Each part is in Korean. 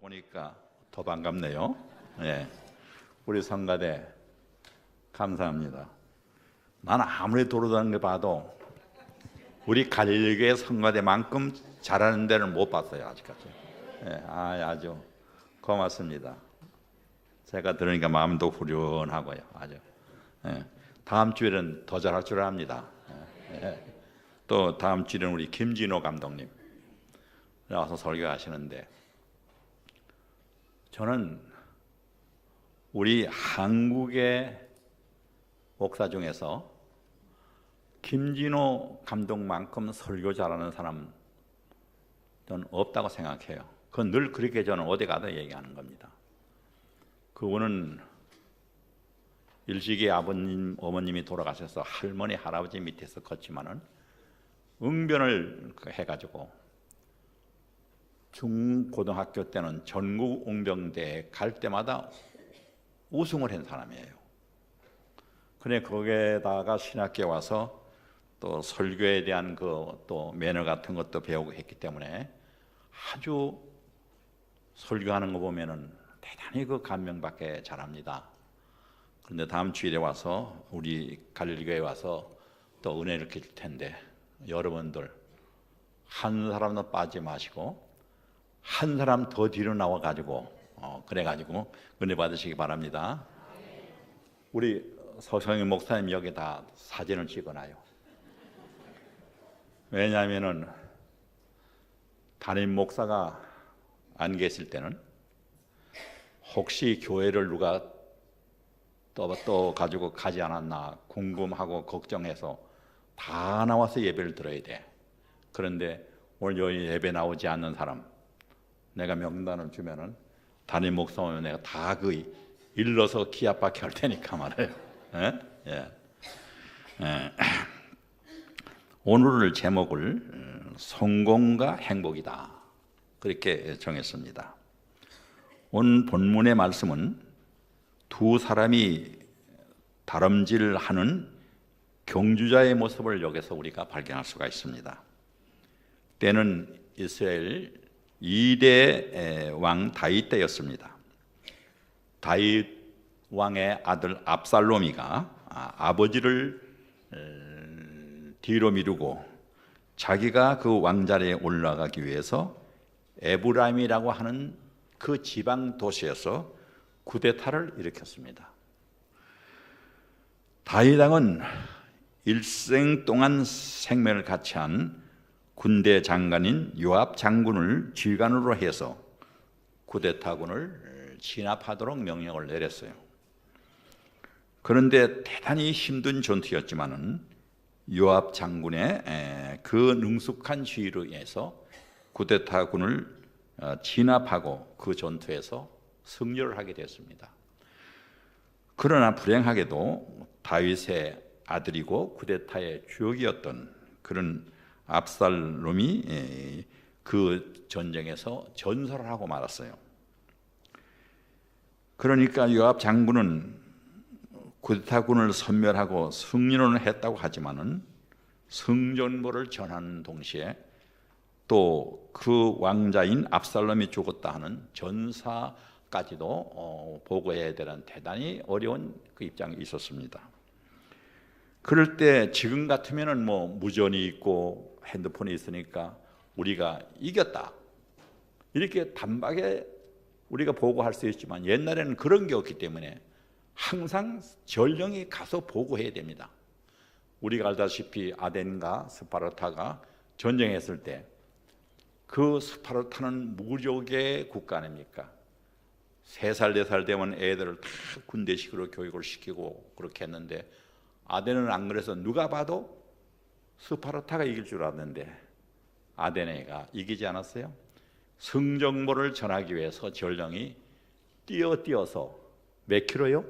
보니까 더 반갑네요. 예, 우리 성가대 감사합니다. 나는 아무리 돌아다니는 거 봐도 우리 갈릴리교회 성가대만큼 잘하는 데는 못 봤어요 아직까지. 예, 아주 고맙습니다. 제가 들으니까 마음도 후련하고요. 아주. 예, 다음 주에는 더 잘할 줄 압니다. 예, 또 다음 주에는 우리 김진호 감독님 나와서 설교하시는데, 저는 우리 한국의 목사 중에서 김진호 감독만큼 설교 잘하는 사람 저는 없다고 생각해요. 그건 늘 그렇게 저는 어디 가도 얘기하는 겁니다. 그분은 일찍이 아버님, 어머님이 돌아가셔서 할머니, 할아버지 밑에서 컸지만은 응변을 해가지고 중고등학교 때는 전국 웅병대에 갈 때마다 우승을 한 사람이에요. 그래 거기에다가 신학교에 와서 또 설교에 대한 또 매너 같은 것도 배우고 했기 때문에 아주 설교하는 거 보면은 대단히 감명받게 잘합니다. 그런데 다음 주일에 와서 우리 갈릴리교에 와서 또 은혜를 드릴 텐데, 여러분들 한 사람도 빠지 마시고 한 사람 더 뒤로 나와 가지고 그래가지고 은혜 받으시기 바랍니다. 우리 서성희 목사님 여기다 사진을 찍어놔요. 왜냐하면은 담임 목사가 안 계실 때는 혹시 교회를 누가 또 가지고 가지 않았나 궁금하고 걱정해서 다 나와서 예배를 드려야 돼. 그런데 오늘 여기 예배 나오지 않는 사람 내가 명단을 주면은 담임 목사 오면 내가 다 일러서 키 압박해 할 테니까 말이에요. 예. 오늘 제목을 성공과 행복이다 그렇게 정했습니다. 오늘 본문의 말씀은 두 사람이 다름질하는 경주자의 모습을 여기서 우리가 발견할 수가 있습니다. 때는 이스라엘 2대 왕 다윗 때였습니다. 다윗 왕의 아들 압살롬이가 아버지를 뒤로 미루고 자기가 그 왕자리에 올라가기 위해서 에브라임이라고 하는 그 지방 도시에서 쿠데타를 일으켰습니다. 다윗 왕은 일생 동안 생명을 같이한 군대 장관인 요압 장군을 지휘관으로 해서 쿠데타군을 진압하도록 명령을 내렸어요. 그런데 대단히 힘든 전투였지만은 요압 장군의 그 능숙한 지휘로 인해서 쿠데타군을 진압하고 그 전투에서 승리를 하게 됐습니다. 그러나 불행하게도 다윗의 아들이고 쿠데타의 주역이었던 그런 압살롬이 그 전쟁에서 전설을 하고 말았어요. 그러니까 요압 장군은 쿠데타군을 섬멸하고 승리를 했다고 하지만은 승전보를 전하는 동시에 또 그 왕자인 압살롬이 죽었다 하는 전사까지도 보고해야 되는 대단히 어려운 그 입장이 있었습니다. 그럴 때 지금 같으면은 무전이 있고 핸드폰이 있으니까 우리가 이겼다 이렇게 단박에 우리가 보고할 수 있지만, 옛날에는 그런 게 없기 때문에 항상 전령이 가서 보고해야 됩니다. 우리가 알다시피 아덴과 스파르타가 전쟁했을 때 그 스파르타는 무력의 국가 아닙니까? 3살 4살 되면 애들을 다 군대식으로 교육을 시키고 그렇게 했는데, 아덴은 안 그래서 누가 봐도 스파르타가 이길 줄 알았는데 아데네가 이기지 않았어요. 승정보를 전하기 위해서 전령이 뛰어서 몇 킬로요?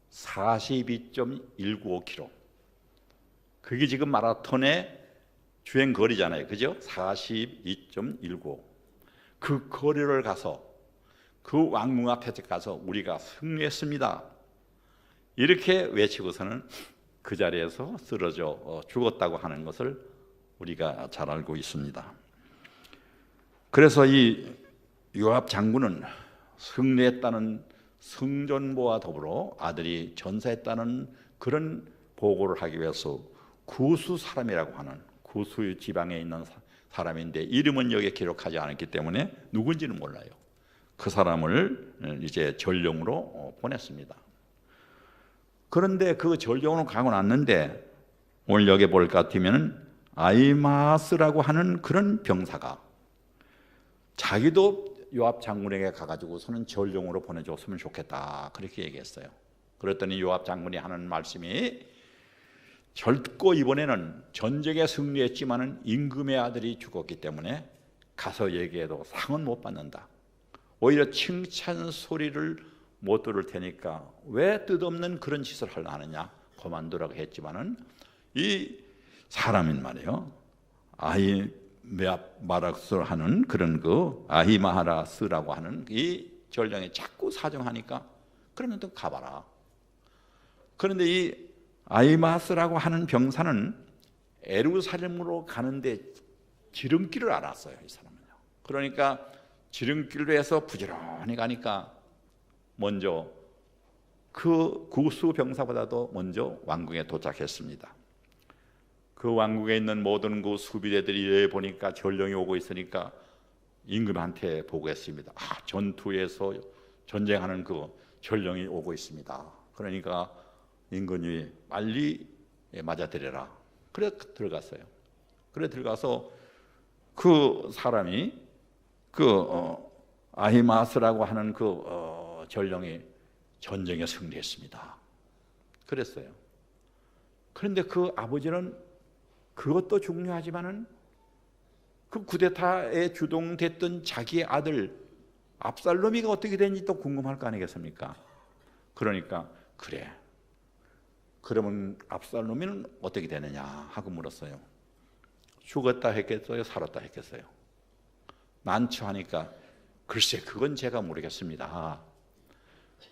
42.195km. 그게 지금 마라톤의 주행 거리잖아요. 그죠? 42.195. 그 거리를 가서 그 왕궁 앞에 가서 우리가 승리했습니다 이렇게 외치고서는 그 자리에서 쓰러져 죽었다고 하는 것을 우리가 잘 알고 있습니다. 그래서 이 요압 장군은 승리했다는 승전보와 더불어 아들이 전사했다는 그런 보고를 하기 위해서 구수 사람이라고 하는 구수 지방에 있는 사람인데 이름은 여기에 기록하지 않았기 때문에 누군지는 몰라요. 그 사람을 이제 전령으로 보냈습니다. 그런데 그 전령으로 가고 났는데 오늘 여기 볼 것 같으면 아히마아스라고 하는 그런 병사가 자기도 요압 장군에게 가가지고서는 전령으로 보내줬으면 좋겠다 그렇게 얘기했어요. 그랬더니 요압 장군이 하는 말씀이 결코 이번에는 전쟁에 승리했지만은 임금의 아들이 죽었기 때문에 가서 얘기해도 상은 못 받는다. 오히려 칭찬 소리를 못 들을 테니까 왜 뜻없는 그런 짓을 하느냐 그만두라고 했지만은 이 사람인 말이에요. 아히마라스 하는 그런 그 아히마하라스라고 하는 이 전령이 자꾸 사정하니까 그러면 또 가봐라. 그런데 이 아히마스라고 하는 병사는 에루살렘으로 가는데 지름길을 알았어요. 이 사람은요. 그러니까 지름길로 해서 부지런히 가니까 먼저 그 구수 병사보다도 먼저 왕궁에 도착했습니다. 그 왕궁에 있는 모든 그 수비대들이 보니까 전령이 오고 있으니까 임금한테 보고했습니다. 전투에서 전쟁하는 그 전령이 오고 있습니다. 그러니까 임금이 빨리 맞아들여라. 그래 들어갔어요. 그래 들어가서 그 사람이 아히마스라고 하는 전령이 전쟁에 승리했습니다. 그랬어요. 그런데 그 아버지는 그것도 중요하지만은 그 쿠데타에 주동됐던 자기의 아들 압살롬이가 어떻게 되는지 또 궁금할 거 아니겠습니까? 그러니까 그래. 그러면 압살롬이는 어떻게 되느냐 하고 물었어요. 죽었다 했겠어요? 살았다 했겠어요? 난처하니까 글쎄 그건 제가 모르겠습니다.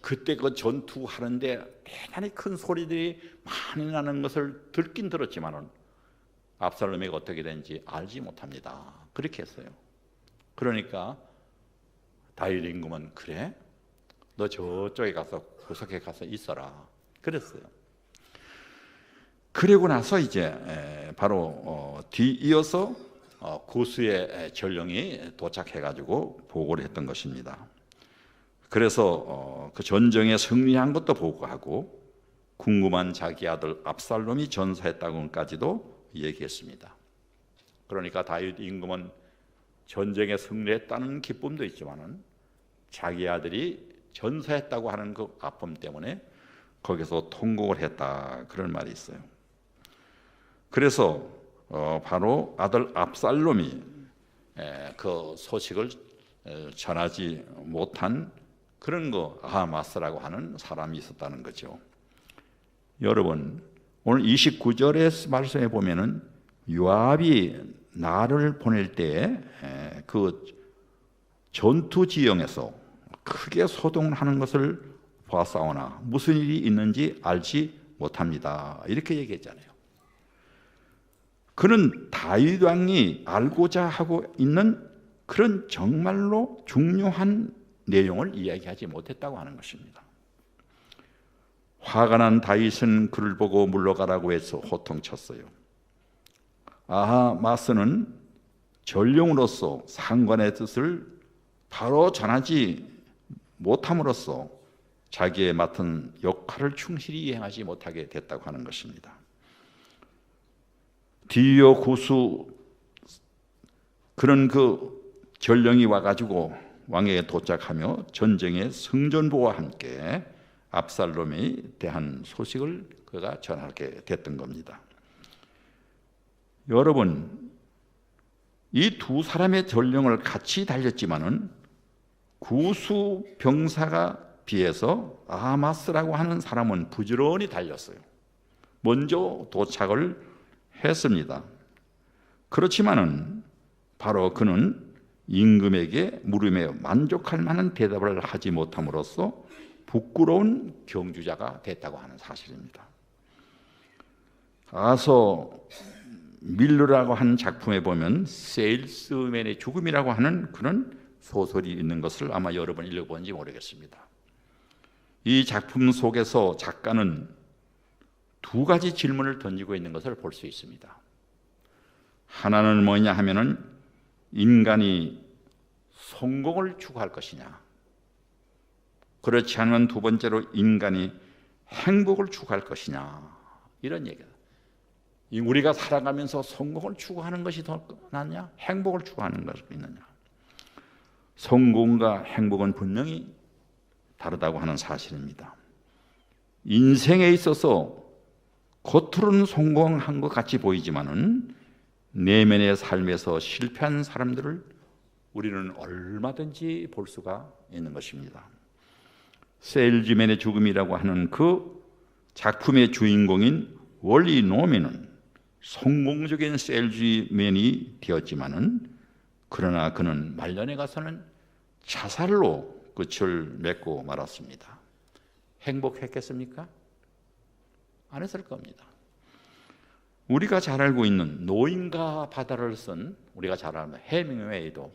그때 그 전투하는데 대단히 큰 소리들이 많이 나는 것을 듣긴 들었지만은 압살롬이 어떻게 되는지 알지 못합니다. 그렇게 했어요. 그러니까 다윗 임금은 그래? 너 저쪽에 가서 구석에 가서 있어라. 그랬어요. 그리고 나서 이제 바로 뒤이어서 구수의 전령이 도착해가지고 보고를 했던 것입니다. 그래서 그 전쟁에 승리한 것도 보고하고 궁금한 자기 아들 압살롬이 전사했다고까지도 얘기했습니다. 그러니까 다윗 임금은 전쟁에 승리했다는 기쁨도 있지만은 자기 아들이 전사했다고 하는 그 아픔 때문에 거기서 통곡을 했다 그런 말이 있어요. 그래서 바로 아들 압살롬이 그 소식을 전하지 못한 그런 아하마스라고 하는 사람이 있었다는 거죠. 여러분 오늘 29절의 말씀에 보면은 요압이 나를 보낼 때에 그 전투 지형에서 크게 소동을 하는 것을 보았사오나 무슨 일이 있는지 알지 못합니다. 이렇게 얘기했잖아요. 그는 다윗 왕이 알고자 하고 있는 그런 정말로 중요한 내용을 이야기하지 못했다고 하는 것입니다. 화가 난 다윗은 그를 보고 물러가라고 해서 호통쳤어요. 아하마스는 전령으로서 상관의 뜻을 바로 전하지 못함으로써 자기의 맡은 역할을 충실히 이행하지 못하게 됐다고 하는 것입니다. 디오 구수 그런 그 전령이 와가지고 왕에게 도착하며 전쟁의 승전보와 함께 압살롬에 대한 소식을 그가 전하게 됐던 겁니다. 여러분, 이 두 사람의 전령을 같이 달렸지만은 구수 병사가 비해서 아하마스라고 하는 사람은 부지런히 달렸어요. 먼저 도착을 했습니다. 그렇지만은 바로 그는 임금에게 물으며 만족할 만한 대답을 하지 못함으로써 부끄러운 경주자가 됐다고 하는 사실입니다. 아서 밀러라고 하는 작품에 보면 세일스맨의 죽음이라고 하는 그런 소설이 있는 것을 아마 여러 번 읽어본지 모르겠습니다. 이 작품 속에서 작가는 두 가지 질문을 던지고 있는 것을 볼 수 있습니다. 하나는 뭐냐 하면은 인간이 성공을 추구할 것이냐, 그렇지 않으면 두 번째로 인간이 행복을 추구할 것이냐, 이런 얘기다. 우리가 살아가면서 성공을 추구하는 것이 더 낫냐, 행복을 추구하는 것이 있느냐. 성공과 행복은 분명히 다르다고 하는 사실입니다. 인생에 있어서 겉으로는 성공한 것 같이 보이지만은 내면의 삶에서 실패한 사람들을 우리는 얼마든지 볼 수가 있는 것입니다. 세일즈맨의 죽음이라고 하는 그 작품의 주인공인 월리 노맨은 성공적인 세일즈맨이 되었지만은 그러나 그는 말년에 가서는 자살로 끝을 맺고 말았습니다. 행복했겠습니까? 안 했을 겁니다. 우리가 잘 알고 있는 노인과 바다를 쓴, 우리가 잘 아는 해밍웨이도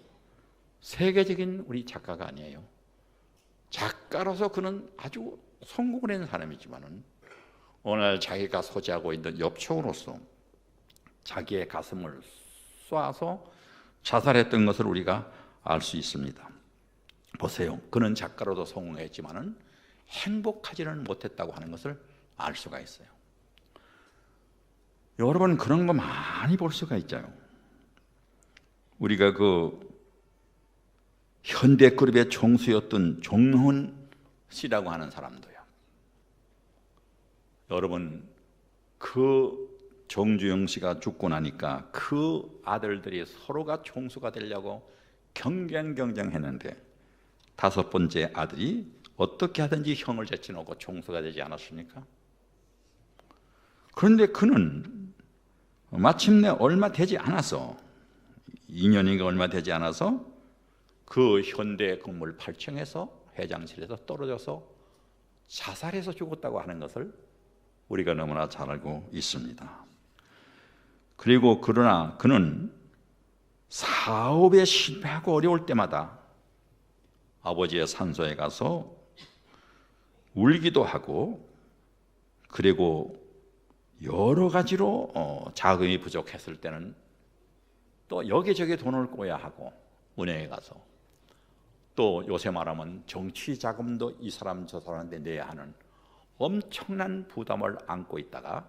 세계적인 우리 작가가 아니에요. 작가로서 그는 아주 성공을 했는 사람이지만은 오늘 자기가 소지하고 있는 엽총으로서 자기의 가슴을 쏴서 자살했던 것을 우리가 알 수 있습니다. 보세요. 그는 작가로도 성공했지만은 행복하지는 못했다고 하는 것을 알 수가 있어요. 여러분, 그런 거 많이 볼 수가 있잖아요. 우리가 그 현대그룹의 총수였던 정훈 씨라고 하는 사람도요. 여러분, 그 정주영 씨가 죽고 나니까 그 아들들이 서로가 총수가 되려고 경쟁했는데 다섯 번째 아들이 어떻게 하든지 형을 제쳐놓고 총수가 되지 않았습니까? 그런데 그는 마침내 얼마 되지 않아서 2년인가 얼마 되지 않아서 그 현대 건물 8층에서 회장실에서 떨어져서 자살해서 죽었다고 하는 것을 우리가 너무나 잘 알고 있습니다. 그리고 그러나 그는 사업에 실패하고 어려울 때마다 아버지의 산소에 가서 울기도 하고, 그리고 여러 가지로 자금이 부족했을 때는 또 여기저기 돈을 꿔야 하고 은행에 가서, 또 요새 말하면 정치 자금도 이 사람 저 사람한테 내야 하는 엄청난 부담을 안고 있다가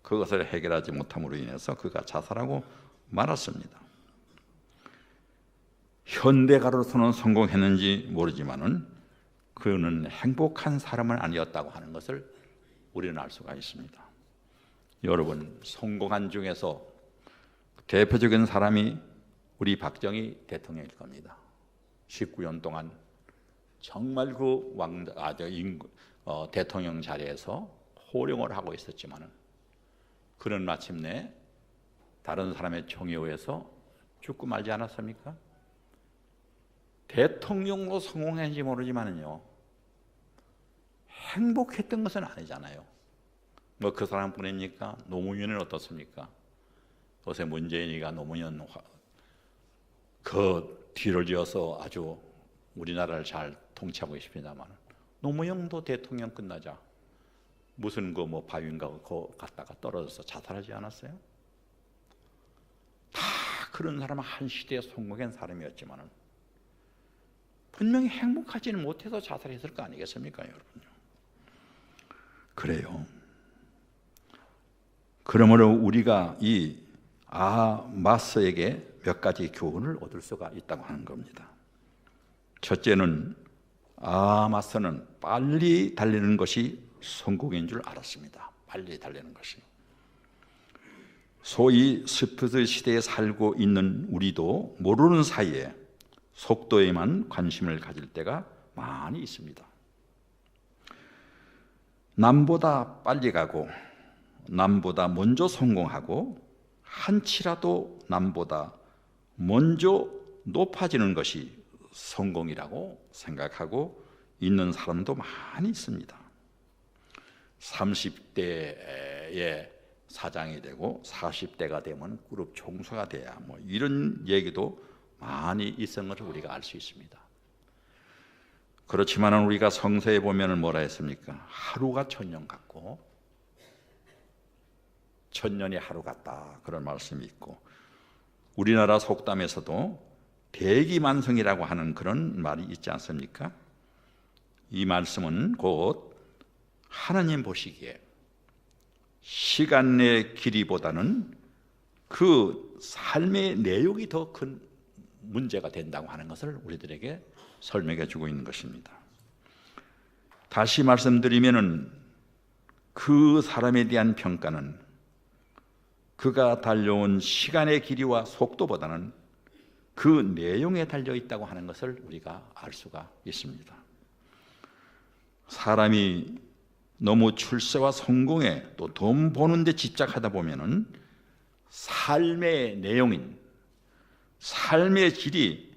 그것을 해결하지 못함으로 인해서 그가 자살하고 말았습니다. 현대가로서는 성공했는지 모르지만은 그는 행복한 사람은 아니었다고 하는 것을 우리는 알 수가 있습니다. 여러분, 성공한 중에서 대표적인 사람이 우리 박정희 대통령일 겁니다. 19년 동안 정말 그 대통령 자리에서 호령을 하고 있었지만은 그는 마침내 다른 사람의 총에 의해서 죽고 말지 않았습니까? 대통령으로 성공했는지 모르지만은요, 행복했던 것은 아니잖아요. 뭐 그 사람뿐입니까? 노무현은 어떻습니까? 요새 문재인이가 노무현 그 뒤를 지어서 아주 우리나라를 잘 통치하고 있습니다만, 노무현도 대통령 끝나자 무슨 그 뭐 바위인가 그거 갔다가 떨어져서 자살하지 않았어요? 다 그런 사람은 한 시대에 성공한 사람이었지만은 분명히 행복하지는 못해서 자살했을 거 아니겠습니까, 여러분요? 그래요. 그러므로 우리가 이 아마스에게 몇 가지 교훈을 얻을 수가 있다고 하는 겁니다. 첫째는 아마스는 빨리 달리는 것이 성공인 줄 알았습니다. 빨리 달리는 것이. 소위 스피드 시대에 살고 있는 우리도 모르는 사이에 속도에만 관심을 가질 때가 많이 있습니다. 남보다 빨리 가고 남보다 먼저 성공하고 한치라도 남보다 먼저 높아지는 것이 성공이라고 생각하고 있는 사람도 많이 있습니다. 30대에 사장이 되고 40대가 되면 그룹 총수가 돼야 뭐 이런 얘기도 많이 있었는 것을 우리가 알 수 있습니다. 그렇지만 우리가 성서에 보면 뭐라 했습니까? 하루가 천년 같고 천년이 하루 같다, 그런 말씀이 있고, 우리나라 속담에서도 대기만성이라고 하는 그런 말이 있지 않습니까? 이 말씀은 곧 하나님 보시기에 시간의 길이보다는 그 삶의 내용이 더 큰 문제가 된다고 하는 것을 우리들에게 설명해 주고 있는 것입니다. 다시 말씀드리면은 그 사람에 대한 평가는 그가 달려온 시간의 길이와 속도보다는 그 내용에 달려 있다고 하는 것을 우리가 알 수가 있습니다. 사람이 너무 출세와 성공에 또 돈 버는 데 집착하다 보면은 삶의 내용인 삶의 길이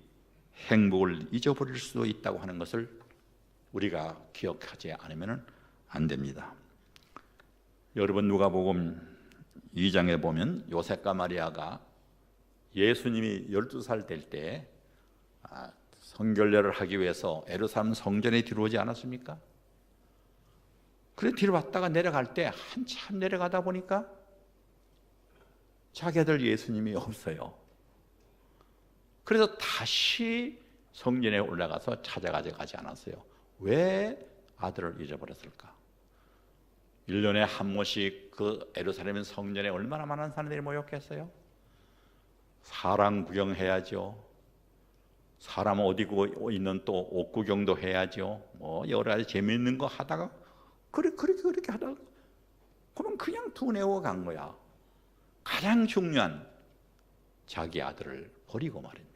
행복을 잊어버릴 수도 있다고 하는 것을 우리가 기억하지 않으면 안 됩니다. 여러분, 누가복음 2장에 보면 요셉과 마리아가 예수님이 12살 될 때 성결례를 하기 위해서 예루살렘 성전에 들어오지 않았습니까? 그래 뒤로 왔다가 내려갈 때 한참 내려가다 보니까 자기 아들 예수님이 없어요. 그래서 다시 성전에 올라가서 찾아가지 않았어요. 왜 아들을 잊어버렸을까? 1년에 한 번씩 그 예루살렘 성전에 얼마나 많은 사람들이 모였겠어요? 사람 구경해야죠. 사람 어디 있는 또 옷 구경도 해야죠. 뭐 여러 가지 재미있는 거 하다가 그렇게 하다가 그럼 그냥 두내고 간 거야. 가장 중요한 자기 아들을 버리고 말입니다.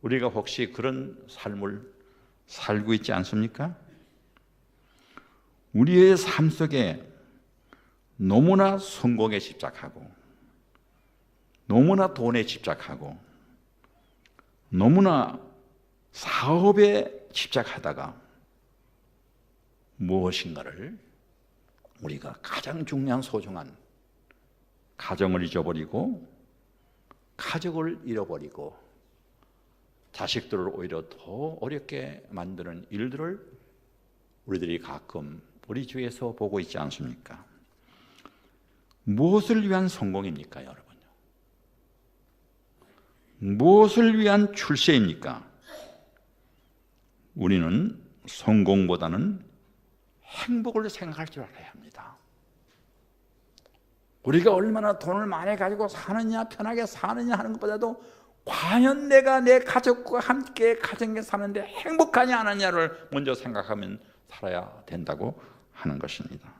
우리가 혹시 그런 삶을 살고 있지 않습니까? 우리의 삶 속에 너무나 성공에 집착하고 너무나 돈에 집착하고 너무나 사업에 집착하다가 무엇인가를 우리가 가장 중요한 소중한 가정을 잊어버리고 가족을 잃어버리고 자식들을 오히려 더 어렵게 만드는 일들을 우리들이 가끔 우리 주위에서 보고 있지 않습니까? 무엇을 위한 성공입니까, 여러분? 무엇을 위한 출세입니까? 우리는 성공보다는 행복을 생각할 줄 알아야 합니다. 우리가 얼마나 돈을 많이 가지고 사느냐, 편하게 사느냐 하는 것보다도 과연 내가 내 가족과 함께 가정에 사는데 행복하냐 안 하냐를 먼저 생각하면 살아야 된다고 하는 것입니다.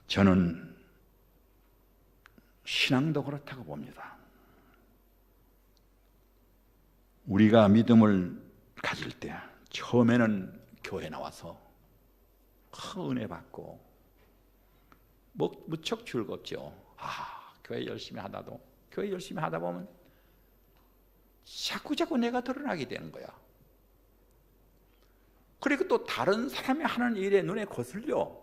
저는 신앙도 그렇다고 봅니다. 우리가 믿음을 가질 때 처음에는 교회 나와서 은혜 받고 무척 즐겁죠. 교회 열심히 하다 보면 자꾸 내가 드러나게 되는 거야. 그리고 또 다른 사람이 하는 일에 눈에 거슬려.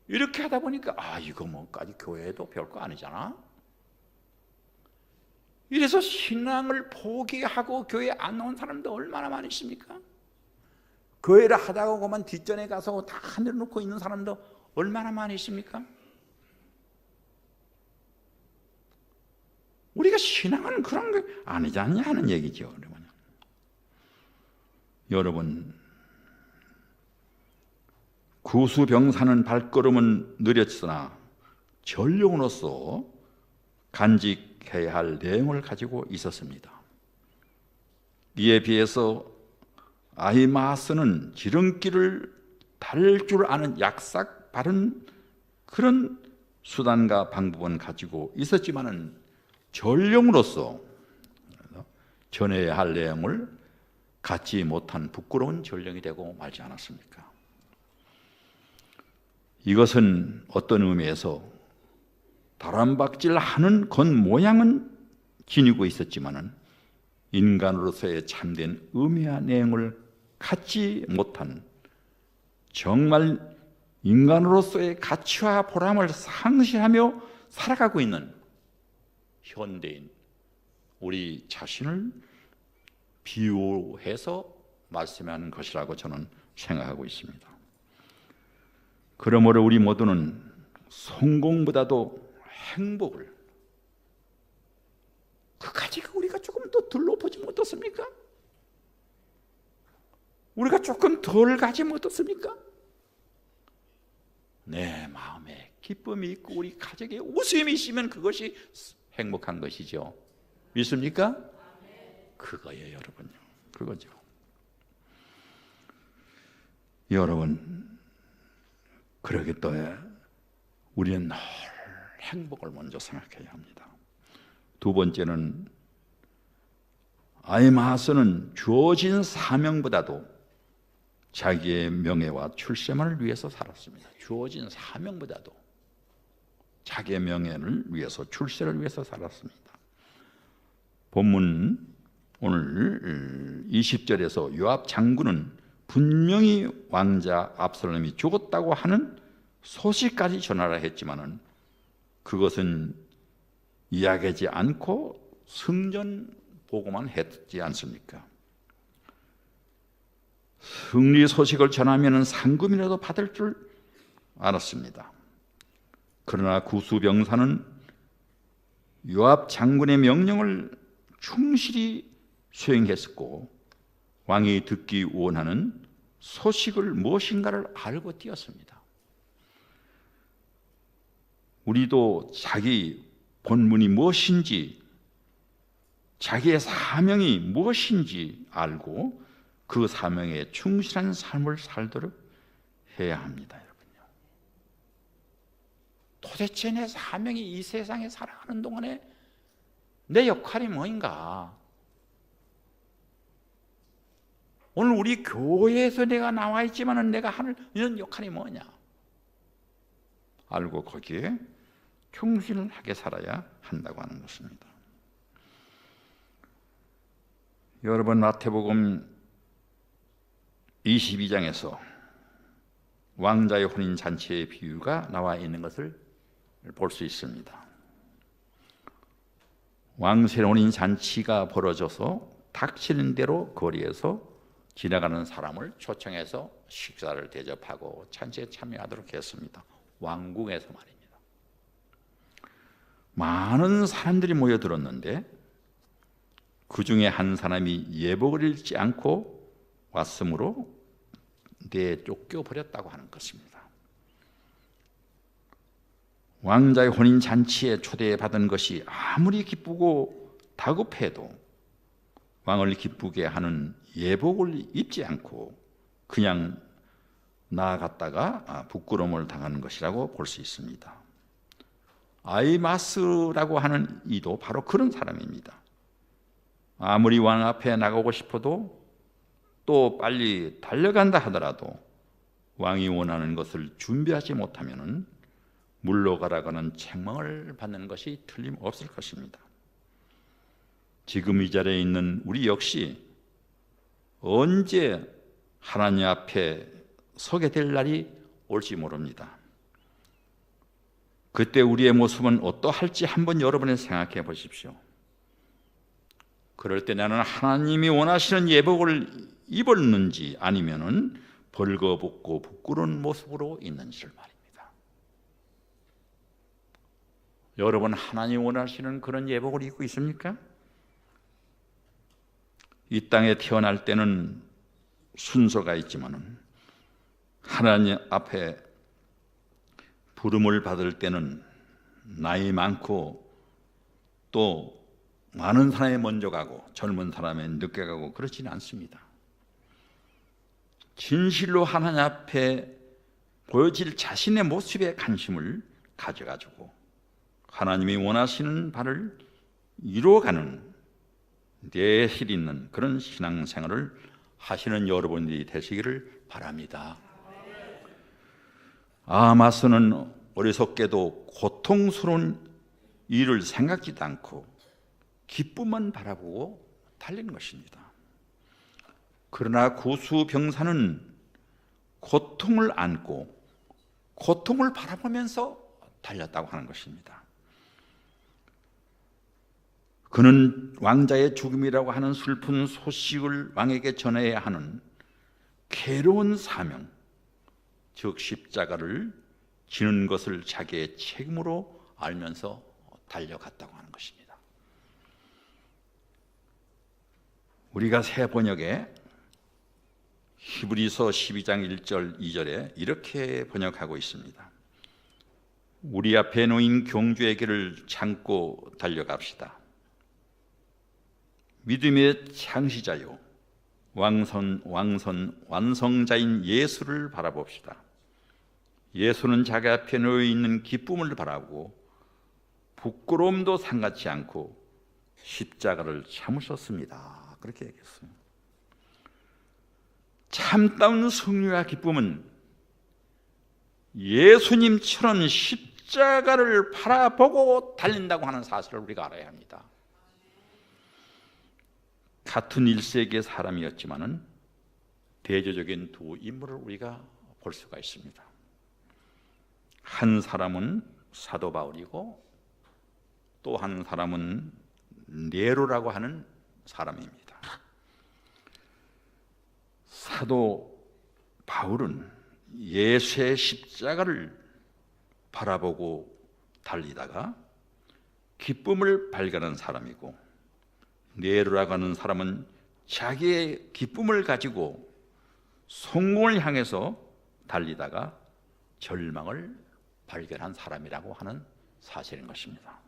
이렇게 하다 보니까 이거 뭐까지 교회도 별거 아니잖아. 이래서 신앙을 포기하고 교회 안 나온 사람도 얼마나 많이 있습니까? 교회를 하다가 그만 뒷전에 가서 다 내려놓고 있는 사람도 얼마나 많이 있습니까? 우리가 신앙은 그런 게 아니지 않냐 하는 얘기죠. 여러분, 구수병사는 발걸음은 느렸으나 전령으로서 간직해야 할 내용을 가지고 있었습니다. 이에 비해서 아히마아스는 지름길을 달릴 줄 아는 약삭 바른 그런 수단과 방법은 가지고 있었지만은 전령으로서 전해야 할 내용을 갖지 못한 부끄러운 전령이 되고 말지 않았습니까? 이것은 어떤 의미에서 다람박질하는 겉모양은 지니고 있었지만은 인간으로서의 참된 의미와 내용을 갖지 못한 정말 인간으로서의 가치와 보람을 상실하며 살아가고 있는 현대인 우리 자신을 비유해서 말씀하는 것이라고 저는 생각하고 있습니다. 그러므로 우리 모두는 성공보다도 행복을 그 가지고 우리가 조금 더 둘러보지 어떻습니까? 우리가 조금 덜 가지면 어떻습니까? 내 마음에 기쁨이 있고 우리 가족에 웃음이 있으면 그것이 행복한 것이죠. 믿습니까? 그거예요, 여러분요. 그거죠. 여러분, 그러기 때문에 우리는 늘 행복을 먼저 생각해야 합니다. 두 번째는 아히마아스는 주어진 사명보다도 자기의 명예와 출세만을 위해서 살았습니다. 주어진 사명보다도 자기의 명예를 위해서, 출세를 위해서 살았습니다. 본문 오늘 20절에서 요압 장군은 분명히 왕자 압살롬이 죽었다고 하는 소식까지 전하라 했지만은 그것은 이야기하지 않고 승전 보고만 했지 않습니까? 승리 소식을 전하면 상금이라도 받을 줄 알았습니다. 그러나 구수병사는 요압 장군의 명령을 충실히 수행했었고 왕이 듣기 원하는 소식을 무엇인가를 알고 뛰었습니다. 우리도 자기 본문이 무엇인지, 자기의 사명이 무엇인지 알고 그 사명에 충실한 삶을 살도록 해야 합니다, 여러분요. 도대체 내 사명이 이 세상에 살아가는 동안에 내 역할이 뭐인가? 오늘 우리 교회에서 내가 나와 있지만은 내가 하는 이런 역할이 뭐냐? 알고 거기에 충실하게 살아야 한다고 하는 것입니다. 여러분, 마태복음 22장에서 왕자의 혼인 잔치의 비유가 나와 있는 것을 볼 수 있습니다. 왕실의 혼인 잔치가 벌어져서 닥치는 대로 거리에서 지나가는 사람을 초청해서 식사를 대접하고 잔치에 참여하도록 했습니다. 왕궁에서 말입니다. 많은 사람들이 모여들었는데 그 중에 한 사람이 예복을 입지 않고 왔으므로 내쫓겨버렸다고 하는 것입니다. 왕자의 혼인 잔치에 초대받은 것이 아무리 기쁘고 다급해도 왕을 기쁘게 하는 예복을 입지 않고 그냥 나아갔다가 부끄러움을 당하는 것이라고 볼 수 있습니다. 아히마스라고 하는 이도 바로 그런 사람입니다. 아무리 왕 앞에 나가고 싶어도 또 빨리 달려간다 하더라도 왕이 원하는 것을 준비하지 못하면 물러가라고는 책망을 받는 것이 틀림없을 것입니다. 지금 이 자리에 있는 우리 역시 언제 하나님 앞에 서게 될 날이 올지 모릅니다. 그때 우리의 모습은 어떠할지 한번 여러분이 생각해 보십시오. 그럴 때 나는 하나님이 원하시는 예복을 입었는지 아니면은 벌거벗고 부끄러운 모습으로 있는지를 말입니다. 여러분, 하나님 원하시는 그런 예복을 입고 있습니까? 이 땅에 태어날 때는 순서가 있지만은 하나님 앞에 부름을 받을 때는 나이 많고 또 많은 사람이 먼저 가고 젊은 사람이 늦게 가고 그렇지는 않습니다. 진실로 하나님 앞에 보여질 자신의 모습에 관심을 가져가지고 하나님이 원하시는 바를 이루어가는 내실 있는 그런 신앙생활을 하시는 여러분들이 되시기를 바랍니다. 아마스는 어리석게도 고통스러운 일을 생각지도 않고 기쁨만 바라보고 달리는 것입니다. 그러나 구수병사는 고통을 안고 고통을 바라보면서 달렸다고 하는 것입니다. 그는 왕자의 죽음이라고 하는 슬픈 소식을 왕에게 전해야 하는 괴로운 사명, 즉 십자가를 지는 것을 자기의 책임으로 알면서 달려갔다고 하는 것입니다. 우리가 새 번역에 히브리서 12장 1절 2절에 이렇게 번역하고 있습니다. 우리 앞에 놓인 경주의 길을 참고 달려갑시다. 믿음의 창시자요 완성자인 예수를 바라봅시다. 예수는 자기 앞에 놓여 있는 기쁨을 바라보고 부끄러움도 상같지 않고 십자가를 참으셨습니다. 그렇게 얘기했어요. 참다운 승리와 기쁨은 예수님처럼 십자가를 바라보고 달린다고 하는 사실을 우리가 알아야 합니다. 같은 1세기의 사람이었지만은 대조적인 두 인물을 우리가 볼 수가 있습니다. 한 사람은 사도 바울이고 또 한 사람은 네로라고 하는 사람입니다. 사도 바울은 예수의 십자가를 바라보고 달리다가 기쁨을 발견한 사람이고, 네로라고 하는 사람은 자기의 기쁨을 가지고 성공을 향해서 달리다가 절망을 발견한 사람이라고 하는 사실인 것입니다.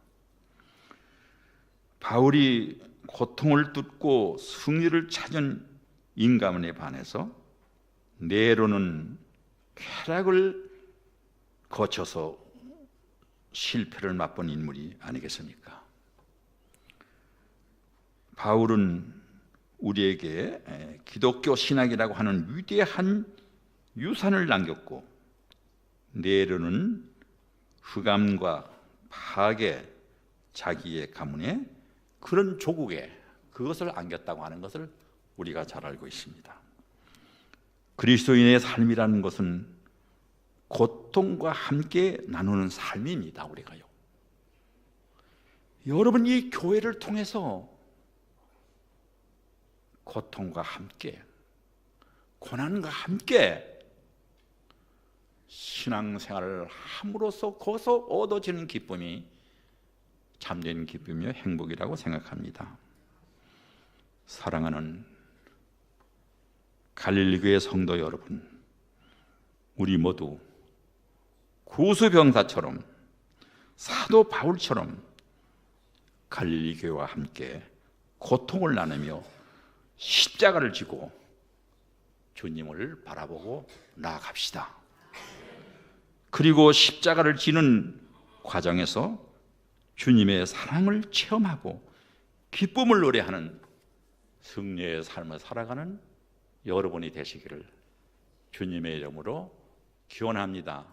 바울이 고통을 뚫고 승리를 찾은 인간에 반해서 네로는 쾌락을 거쳐서 실패를 맛본 인물이 아니겠습니까? 바울은 우리에게 기독교 신학이라고 하는 위대한 유산을 남겼고, 네로는 흑암과 파괴, 자기의 가문에 그런 조국에 그것을 안겼다고 하는 것을 우리가 잘 알고 있습니다. 그리스도인의 삶이라는 것은 고통과 함께 나누는 삶입니다. 우리가요. 여러분, 이 교회를 통해서 고통과 함께, 고난과 함께 신앙생활을 함으로써 거기서 얻어지는 기쁨이 참된 기쁨이며 행복이라고 생각합니다. 사랑하는 갈릴리교회 성도 여러분, 우리 모두 구수병사처럼 사도 바울처럼 갈릴리교회와 함께 고통을 나누며 십자가를 지고 주님을 바라보고 나아갑시다. 그리고 십자가를 지는 과정에서 주님의 사랑을 체험하고 기쁨을 노래하는 승리의 삶을 살아가는 여러분이 되시기를 주님의 이름으로 기원합니다.